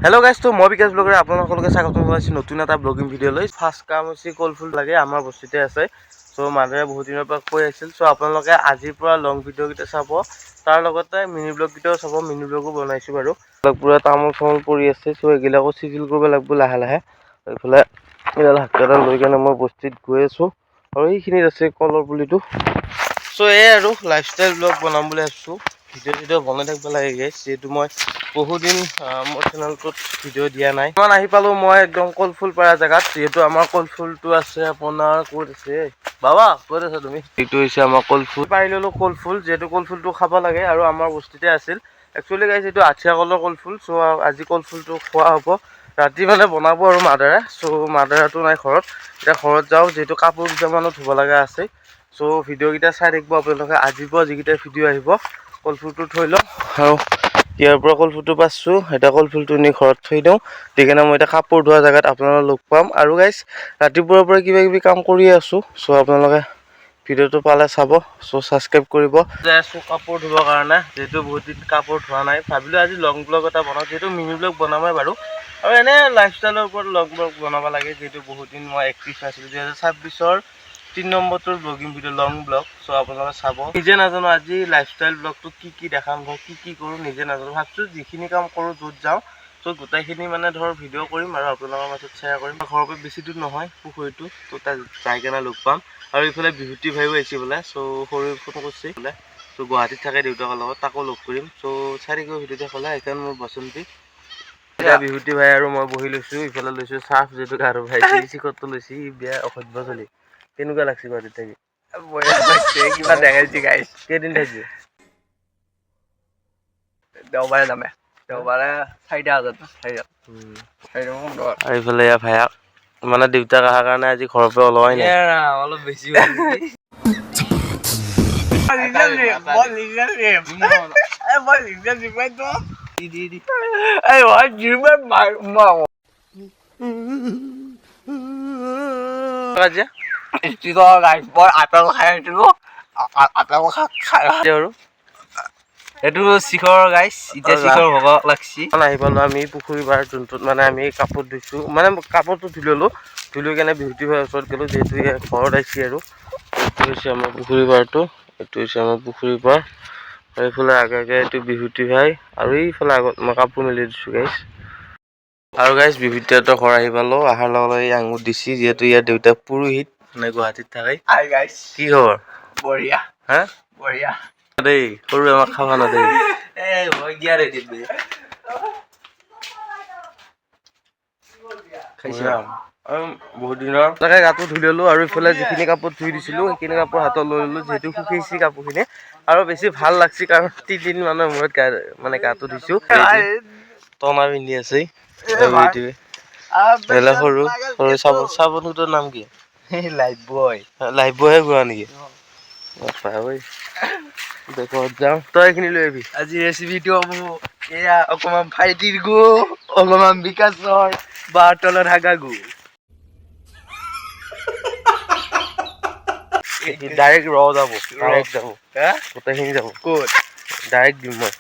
Hello guys, तो मैं विकास bagger आपलोक स्वागत जनाइছো नतुन एटा ब्लगिंग भिडिओ লৈ फार्स्ट काम হৈছে কলফুল লাগে আমাৰ বস্তিতে আছে। সো মাদাৰে বহুত দিনৰ পৰা কৈ আছিল। সো আপোনালোকে আজিৰ পৰা লং ভিডিও কিটা চাব, তাৰ লগতে মিনি ব্লগ কিটাও চাব। মিনি ব্লগো বনাইছো বাৰু। পুৰা তামোল চামোল পৰি আছে, সো এগিলাকো চিজিল কৰিব লাগিব লাহে লাহে। এইফালে এডাল হাতকেডাল লৈ কেনে মই বস্তিত গৈ আছো আৰু এইখিনিত আছে কলৰ পুলিটো। সো এই আৰু লাইফষ্টাইল ব্লগ বনাম বুলি ভাবিছো। ভিডিও বনাই থাকিব লাগে গাইছ, যেহেতু মই বহুদিন মোৰ চেনেলটোত ভিডিও দিয়া নাই। ইমান আহি পালো মই একদম কলফুল পাৰা জেগাত, যেহেতু আমাৰ কলফুলটো আছে আপোনাৰ ক'ত আছে বাবা, ক'ত আছা তুমি? এইটো হৈছে আমাৰ কলফুল। পাৰি ললো কলফুল, যেহেতু কলফুলটো খাব লাগে আৰু আমাৰ বস্তিতে আছিল। একচুৱেলি গাইছ এইটো আঠিয়া কলৰ কলফুল। সো আজি কলফুলটো খোৱা হ'ব। ৰাতি মানে বনাব আৰু মাদাৰে। সো মাদাৰটো নাই ঘৰত, এতিয়া ঘৰত যাওঁ, যিহেতু কাপোৰ দুটামানো ধুব লগা আছে। সো ভিডিও কেইটা চাই থাকিব আপোনালোকে। আজিৰ পৰা যিকেইটা ভিডিও আহিব কলফুলটো থৈ লওঁ আৰু ইয়াৰ পৰা কলফুলটো পাইছো, এটা কলফুলটো নি ঘৰত থৈ দিওঁ। দি কেনে মই এতিয়া কাপোৰ ধোৱা জেগাত আপোনালোকক লগ পাম। আৰু গাইছ ৰাতিপুৱাৰ পৰা কিবা কিবি কাম কৰি আছো। সো আপোনালোকে ভিডিওটো পালে চাব। সো ছাবস্ক্ৰাইব কৰিব। যাই আছো কাপোৰ ধুবৰ কাৰণে, যেহেতু বহুত দিন কাপোৰ ধোৱা নাই। ভাবিলো আজি লং ব্লগ এটা বনাওঁ, যেহেতু মিনি ব্লগ বনামেই বাৰু। আৰু এনে লাইফষ্টাইলৰ ওপৰত লং ব্লগ বনাব লাগে, যিহেতু বহুত দিন মই এক্টিভ নাছিলো। 2026ৰ 3 নম্বৰটোৰ ব্লগিং ভিডিও লং ব্লগ। সো আপোনালোকে চাব। নিজে নাজানো আজি লাইফষ্টাইল ব্লগটো কি দেখাম, কি কৰো নিজে নাজানো। ভাবছো যিখিনি কাম কৰো য'ত যাওঁ তো গোটেইখিনি মানে ধৰ ভিডিও কৰিম আৰু আপোনালোকৰ মাজত শ্বেয়াৰ কৰিম। ঘৰৰ পৰা বেছি দূৰ নহয় পুখুৰীটো, তো তাত যাই কেনে লগ পাম। আৰু এইফালে বিভূতি ভাইও আহিছে বোলে। সো সৰু ফোন কৰিছে বোলে। তো গুৱাহাটীত থাকে দেউতাকৰ লগত, তাকো লগ কৰিম। সো চাই থাকিব ভিডিওটো হ'লে। সেইকাৰণে মোৰ বসন্তী এতিয়া বিভূতি ভাই আৰু মই বহি লৈছো। ইফালে লৈছো চাহ, যিহেতু গাৰু ভাই চিকটটো লৈছি। বিয়া অসভ্য চলি কেনেকুৱা লাগছে গুৱাহাটীত থাকি? কিবা দেখাইছি গাইছ। কেইদিন থাকবি? দেওবাৰে যামে। দেওবাৰে 4,000 আৰু এইফালে ভাইয়া মানে দেউতাক অহাৰ কাৰণে আজি ঘৰৰ পৰা ওলোৱাই নাই। অলপ বেছি আপেল খাই আছিলো, আপেল খাই আৰু এইটো শিখৰ গাইছ। এতিয়া শিখৰ হ'ব লাগছি। আহি পালো আমি পুখুৰী পাৰ যোনটোত মানে আমি কাপোৰ ধুইছো। মানে কাপোৰটো ধুই ললো, ধুই লৈ কেনে বিভূতি ভাইৰ ওচৰত গ'লো, যিহেতু ঘৰত আহিছে। আৰু এইটো হৈছে আমাৰ পুখুৰী পাৰটো, এইটো হৈছে আমাৰ পুখুৰী পাৰ। আৰু এইফালে আগে এইটো বিভূতি ভাই, আৰু এইফালে আগত মই কাপোৰ মেলি দিছো গাইছ। আৰু গাইছ বিভূতিহঁতৰ ঘৰ আহি পালো। অহাৰ লগে লগে আঙুৰ দিছি, যিহেতু ইয়াৰ দেউতা পুৰোহিত, মানে গুৱাহাটীত থাকে। কি খবৰ? বঢ়িয়া। হা বঢ়িয়া দেই, সৰু আমাক খাবা না দেই। বহুত দিনৰ তাকে গাটো ধুই ললো। আৰু ইফালে যিখিনি কাপোৰ ধুই দিছিলো সেইখিনি কাপোৰ হাতত লৈ ললো, যিহেতু শুকাইছি কাপোৰখিনি। আৰু বেছি ভাল লাগছি কাৰণ 3 দিন মানৰ মূৰত গাটো ধুইছো। টনা পিন্ধি আছে সৰু সৰু চাবোনটোৰ নাম কি? লাইফ বয়। লাইফ বয়হে ঘূৰা নেকি? ঘৰত যাওঁ, তই এইখিনি লৈ আহিবি। আজি ৰেচিপিটো হ'ব এয়া অকমান ভাইটিৰ গু, অকমান বিকাশৰ বাৰ তলত হাগা গু। ডাইৰেক্ট ৰ যাব, ডাইৰেক্ট যাব, গোটেইখিনি যাব। ক'ত ডাইৰেক্ট দিম মই।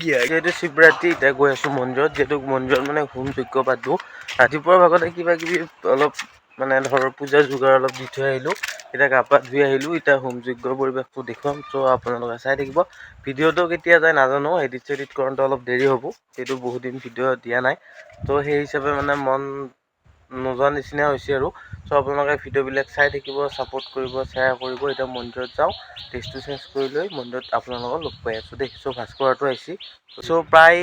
যিহেতু শিৱৰাত্ৰি, এতিয়া গৈ আছো মন্দিৰত। যিহেতু মন্দিৰত মানে হোম যজ্ঞ পাতো। ৰাতিপুৱাৰ ভাগতে কিবা কিবি অলপ মানে ধৰ পূজাৰ যোগাৰ অলপ দি থৈ আহিলো। এতিয়া গা পা ধুই আহিলো, এতিয়া হোম যজ্ঞৰ পৰিৱেশটো দেখুৱাম। চ' আপোনালোকে চাই থাকিব। ভিডিঅ'টো কেতিয়া যায় নাজানো, এডিট চেডিট কৰোঁতে অলপ দেৰি হ'ব, যিহেতু বহুত দিন ভিডিঅ' দিয়া নাই। তো সেই হিচাপে মানে মন নোযোৱা নিচিনা হৈছে আৰু। চ' আপোনালোকে ভিডিঅ'বিলাক চাই থাকিব, ছাপোৰ্ট কৰিব, শ্বেয়াৰ কৰিব। এতিয়া মন্দিৰত যাওঁ, ড্ৰেছটো চেঞ্জ কৰি লৈ মন্দিৰত আপোনালোকক লগ পাই আছো দেই। চ' ভাস্কৰটো আহিছে। চ' প্ৰায়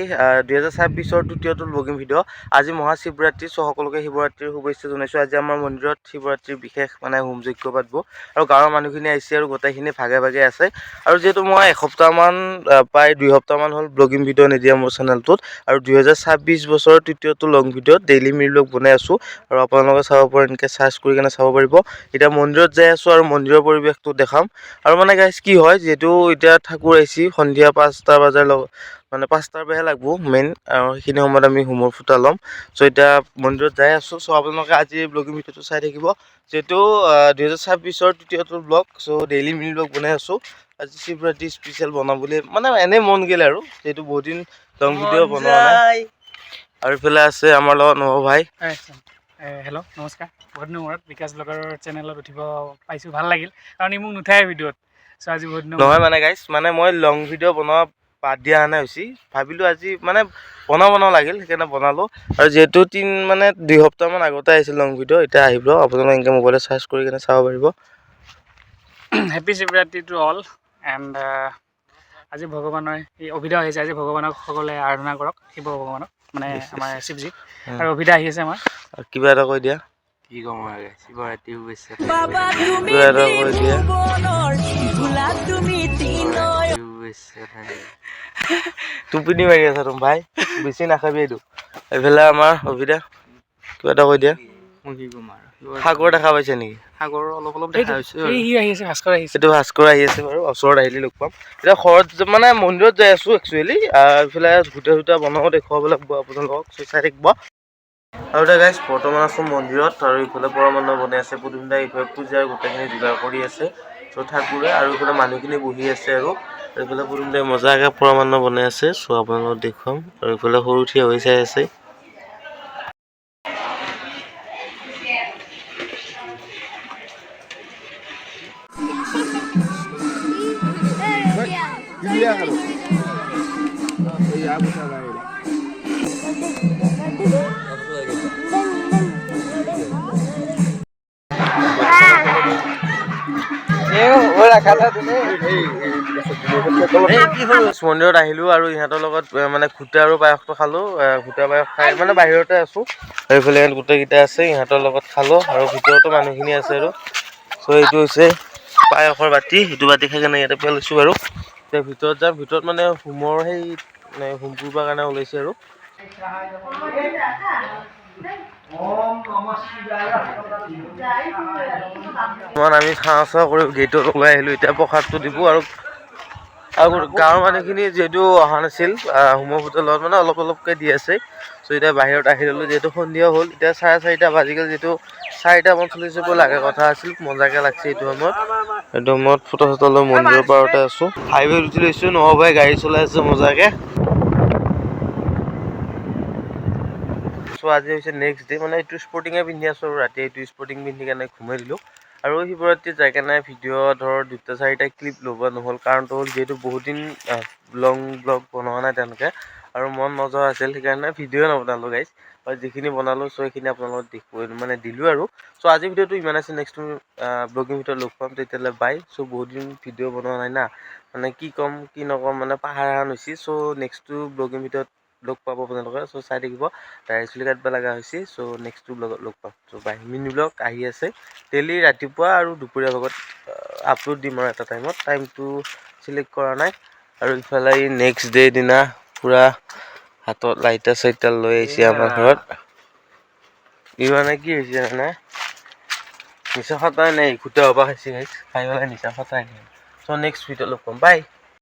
2026ৰ তৃতীয়টো ব্লগিং ভিডিঅ'। আজি মহাশিৱৰাত্ৰি, চ' সকলোকে শিৱৰাত্ৰিৰ শুভেচ্ছা জনাইছো। আজি আমাৰ মন্দিৰত শিৱৰাত্ৰিৰ বিশেষ মানে হোম যজ্ঞ পাতিব, আৰু গাঁৱৰ মানুহখিনি আহিছে আৰু গোটেইখিনি ভাগে ভাগে আছে। আৰু যিহেতু মই এসপ্তাহমান প্ৰায় 2 সপ্তাহমান হ'ল ব্লগিং ভিডিঅ' নিদিয়া মোৰ চেনেলটোত, আৰু 2026 বছৰৰ তৃতীয়টো লং ভিডিঅ'ত ডেইলি মিনি ব্লগ বনাই আছো। আৰু আপোনালোকে চাব পাৰে, এনেকৈ চাৰ্চ কৰি কেনে চাব পাৰিব। এতিয়া মন্দিৰত যাই আছো আৰু মন্দিৰৰ পৰিৱেশটো দেখাম। আৰু মানে গাইছ কি হয়, যিহেতু এতিয়া ঠাকুৰ আহিছে, সন্ধিয়া 5টা বজাৰ মানে 5টাৰ পৰাহে লাগব মেইন, আৰু সেইখিনি সময়ত আমি হোমৰ ফুটা ল'ম। চ' এতিয়া মন্দিৰত যাই আছো। চ' আপোনালোকে আজি ব্লগিং ভিডিঅ'টো চাই থাকিব, যিহেতু 2026ৰ তৃতীয়টো ব্লগ। চ' ডেইলি মিনি ব্লগ বনাই আছো। আজি শিৱৰাত্ৰি স্পেচিয়েল বনাম বুলি মানে এনেই মন গ'ল আৰু, যিহেতু বহুত দিন লং ভিডিঅ' বনোৱা নাই। আৰু ইফালে আছে আমাৰ লগত নৱ ভাই। হেল্ল' নমস্কাৰ। বহুত দিনৰ মূৰত বিকাশ ব্লগৰ চেনেলত উঠিব পাইছোঁ, ভাল লাগিল কাৰণ ই মোক নুঠায় ভিডিঅ'ত। চ' আজি বহুত দিনৰ নহয় মানে গাইছ, মানে মই লং ভিডিঅ' বনোৱা বাদ দিয়া নাই হৈছে, ভাবিলোঁ আজি মানে বনাব লাগিল, সেইকাৰণে বনালোঁ। আৰু যিহেতু 2 সপ্তাহমান আগতে আহিছিল লং ভিডিঅ', এতিয়া আহিব আপোনালোকে এনেকৈ মোবাইলত চাৰ্চ কৰি কিনে চাব পাৰিব। Happy Shivratri to all and আজি ভগৱানৰ এই অভিদা আহিছে। আজি ভগৱানক সকলোৱে আৰাধনা কৰক, শিৱ ভগৱানক, মানে আমাৰ শিৱজীক। আৰু অভিদা আহি আছে আমাৰ। কিবা এটা কৈ দিয়া। কি ক'ম আৰু শিৱৰাত্ৰি শুভেচ্ছা কিবা এটা কৈ দিয়া। টোপনি মাৰি আছা তুমি ভাই, বেছি নাখাবি এইটো। এইফালে আমাৰ অভিদা, কিবা এটা কৈ দিয়া। মই কি ক'ম আৰু সাগৰ দেখা পাইছে নেকি? সাগৰ অলপ দেখা হৈছে। সি আহি আছে, ভাস্কৰ আহিছে। সেইটো ভাস্কৰ আহি আছে বাৰু, ওচৰত আহিলে লগ পাম। এতিয়া ঘৰত মানে মন্দিৰত যাই আছোঁ একচুৱেলি। এইফালে ভূটা বনাব দেখুৱাব লাগিব আপোনালোকক, চাই থাকিব। আৰু এতিয়া গাইছ বৰ্তমান আছোঁ মন্দিৰত, আৰু ইফালে পৰমান্ন বনাই আছে পুদুম দাই, ইফালে পূজাৰ গোটেইখিনি যোগাৰ কৰি আছে। চ' ঠাকুৰে আৰু ইফালে মানুহখিনি বহি আছে আৰু এইফালে পুদুম দাই মজাকৈ পৰমান্ন বনাই আছে। চ' আপোনালোকক দেখুৱাম। আৰু ইফালে সৰু থিয় হৈ চাই আছে। মন্দিৰত আহিলোঁ আৰু ইহঁতৰ লগত মানে ঘোটা আৰু পায়সটো খালোঁ। ঘোটা পায়স খাই মানে বাহিৰতে আছোঁ। এইফালে গোটেইকেইটা আছে, ইহঁতৰ লগত খালোঁ। আৰু ভিতৰতো মানুহখিনি আছে আৰু চ' এইটো হৈছে পায়সৰ বাতি, সেইটো বাতি খাই কেনে ইয়াতে পেলাইছোঁ বাৰু। এতিয়া ভিতৰত যাম, ভিতৰত মানে হোমৰ সেই মানে হোম পুৰিবৰ কাৰণে ওলাইছে আৰু আমি খাওঁ চাওঁ কৰি গেটত ওলাই আহিলোঁ। এতিয়া প্ৰসাদটো দিব আৰু গাঁৱৰ মানুহখিনি যিহেতু অহা নাছিল হোমৰ হোটেলত, মানে অলপকৈ দি আছে। চ' এতিয়া বাহিৰত আহি ল'লোঁ, যিহেতু সন্ধিয়া হ'ল। এতিয়া 4:30 বাজি গ'ল, যিহেতু 4:45 লাগে কথা আছিল। মজাকৈ লাগছে এইটো সময়ত ফটো চটো লৈ মন্দিৰৰ পাৰতে আছোঁ। হাইৱেত উঠি লৈছোঁ, নহ'বাই গাড়ী চলাই আছে মজাকৈ। চ' আজি হৈছে নেক্সট ডে, মানে এইটো স্পৰ্টিঙে পিন্ধি আছোঁ আৰু ৰাতি এইটো স্পৰ্টিং পিন্ধি কেনে ঘুমাই দিলোঁ। আৰু শিৱৰাত্ৰিত যাই কেনে ভিডিঅ' ধৰ 2-4টা ক্লিপ ল'ব নহ'ল, কাৰণটো হ'ল যিহেতু বহুত দিন লং ব্লগ বনোৱা নাই তেনেকৈ, আৰু মন নোযোৱা আছিল, সেইকাৰণে ভিডিঅ'ই নবনালোঁ গাইজ। আৰু যিখিনি বনালোঁ চ' সেইখিনি আপোনালোকক মানে দিলোঁ আৰু। চ' আজিৰ ভিডিঅ'টো ইমান আছে, নেক্সট ব্লগিং ভিডিঅ'ত লগ পাম, তেতিয়াহ'লে বাই। চ' বহুত দিন ভিডিঅ' বনোৱা নাই না, মানে কি ক'ম কি নক'ম মানে পাহাৰ হৈছে। চ' নেক্সটটো ব্লগিং ভিডিঅ'ত লগ পাব আপোনালোকে। চ' চাই থাকিব। দাঢ়ি চুলি কাটিব লগা হৈছে। চ' নেক্সটটো ব্লগত লগ পাম। চ' বাই, মিনি ব্লগ আহি আছে ডেইলি ৰাতিপুৱা আৰু দুপৰীয়া ভাগত আপলোড দিম আৰু এটা টাইমটো চিলেক্ট কৰা নাই। আৰু ইফালে নেক্সট ডে দিনা পূৰা হাতত লাইটাৰ চাইটাৰ লৈ আহিছে আমাৰ ঘৰত। ই মানে কি হৈছে মানে নিচা খটাই নাই, ঘোটা হ'বা খাইছে গাইছ, খাই পেলাই নিচা খটাই নাই। চ' নেক্সট ভিডিঅ'ত লগ পাম, বাই।